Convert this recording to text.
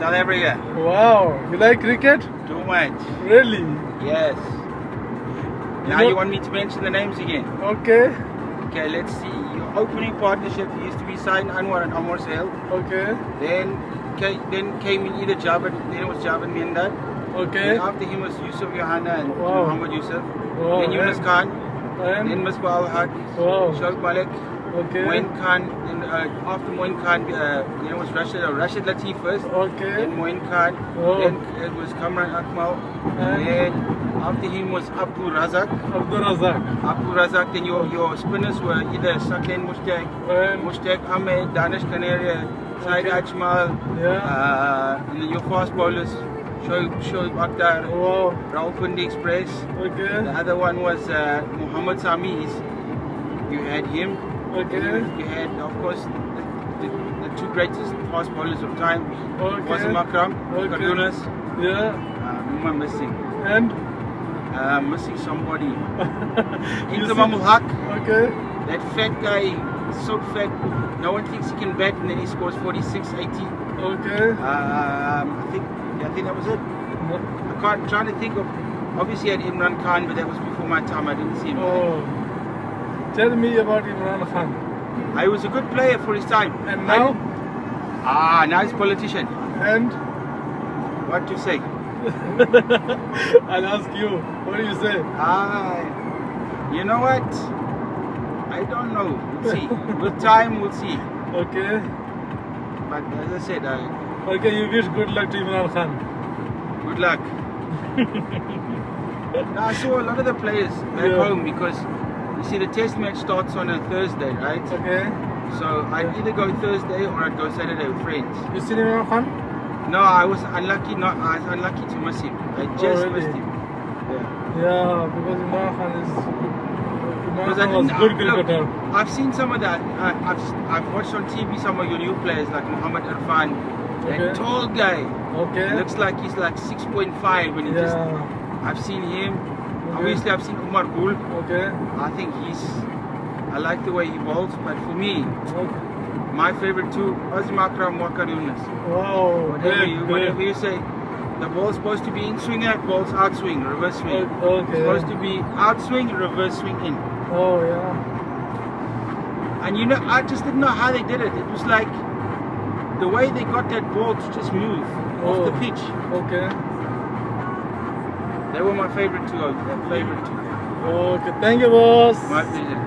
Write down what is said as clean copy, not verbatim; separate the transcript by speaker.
Speaker 1: South Africa.
Speaker 2: Wow, you like cricket?
Speaker 1: Too much.
Speaker 2: Really?
Speaker 1: Yes. Now you want me to mention the names again?
Speaker 2: Okay.
Speaker 1: Okay, let's see. Your opening partnership used to be signed Anwar and Amor Sale.
Speaker 2: Okay.
Speaker 1: Then came in either Javan, then it was Javan Mendad.
Speaker 2: Okay.
Speaker 1: Then after him was Yusuf Johanna and
Speaker 2: Wow.
Speaker 1: Muhammad Yusuf.
Speaker 2: Wow.
Speaker 1: Then Yunus Khan.
Speaker 2: And?
Speaker 1: Then Misbah Al-Haq.
Speaker 2: Wow.
Speaker 1: Shoaib Malik.
Speaker 2: Okay.
Speaker 1: Moin Khan. Then after Moin Khan, then it was Rashid Latif first.
Speaker 2: Okay.
Speaker 1: Then Moin Khan.
Speaker 2: Oh.
Speaker 1: Then it was Kamran Akmal.
Speaker 2: And?
Speaker 1: Then after him was Abdul Razak. Abdul Razak. Then your spinners were either Saklen Mushtaq Ahmed, Danish Kanaria, Said Ajmal.
Speaker 2: Yeah.
Speaker 1: And then your fast bowlers, Shoaib Akhtar,
Speaker 2: Wow.
Speaker 1: Rawalpindi Express.
Speaker 2: Okay.
Speaker 1: The other one was Muhammad Sami. You had him.
Speaker 2: Okay.
Speaker 1: You had, of course, the two greatest fast bowlers of time.
Speaker 2: Okay.
Speaker 1: Wasim Akram,
Speaker 2: Okay.
Speaker 1: Yunus.
Speaker 2: Yeah.
Speaker 1: Who am I missing?
Speaker 2: And?
Speaker 1: Missing somebody.
Speaker 2: You
Speaker 1: Imran
Speaker 2: see-
Speaker 1: Haq.
Speaker 2: Okay.
Speaker 1: That fat guy, so fat. No one thinks he can bat, and then he scores 46, 80.
Speaker 2: Okay.
Speaker 1: I think that was it. I'm trying to think of. Obviously, I had Imran Khan, but that was before my time. I didn't see him.
Speaker 2: Oh. Tell me about Imran Khan.
Speaker 1: He was a good player for his time.
Speaker 2: And now?
Speaker 1: Nice politician.
Speaker 2: And?
Speaker 1: What to say?
Speaker 2: I'll ask you. What do you say?
Speaker 1: You know what? I don't know. We'll see. With time, we'll see.
Speaker 2: Okay.
Speaker 1: But as I said,
Speaker 2: Okay, you wish good luck to Imran Khan.
Speaker 1: good luck. Now, I saw a lot of the players back
Speaker 2: Yeah.
Speaker 1: home because you see the test match starts on a Thursday, right?
Speaker 2: Okay.
Speaker 1: So I'd either go Thursday or I'd go Saturday with friends.
Speaker 2: You seen Imran Khan?
Speaker 1: No, I was unlucky. I was unlucky to miss him. I just
Speaker 2: really?
Speaker 1: missed him. Yeah.
Speaker 2: Yeah, because Imran Khan is. Imran
Speaker 1: Because I
Speaker 2: Khan was
Speaker 1: didn't.
Speaker 2: good
Speaker 1: Look,
Speaker 2: cricketer.
Speaker 1: I've seen some of that. I've watched on TV some of your new players like Muhammad Irfan.
Speaker 2: Okay.
Speaker 1: That tall guy.
Speaker 2: Okay.
Speaker 1: Looks like he's like 6.5 and he just.
Speaker 2: Yeah.
Speaker 1: I've seen him. Obviously, I've seen Umar Gul.
Speaker 2: Okay.
Speaker 1: I think I like the way he bowls, but for me,
Speaker 2: Okay.
Speaker 1: my favorite two, Wasim Akram, Wakar Yunus.
Speaker 2: Wow.
Speaker 1: Whatever you say, the ball's supposed to be in swinger, ball's out swing, reverse swing.
Speaker 2: Okay.
Speaker 1: It's supposed to be out swing, reverse swing in.
Speaker 2: Oh yeah.
Speaker 1: And you know, I just didn't know how they did it. It was like the way they got that ball to just move off the pitch.
Speaker 2: Okay.
Speaker 1: They were my favorite two. Their favorite two.
Speaker 2: Okay. Thank you, boss.
Speaker 1: My pleasure.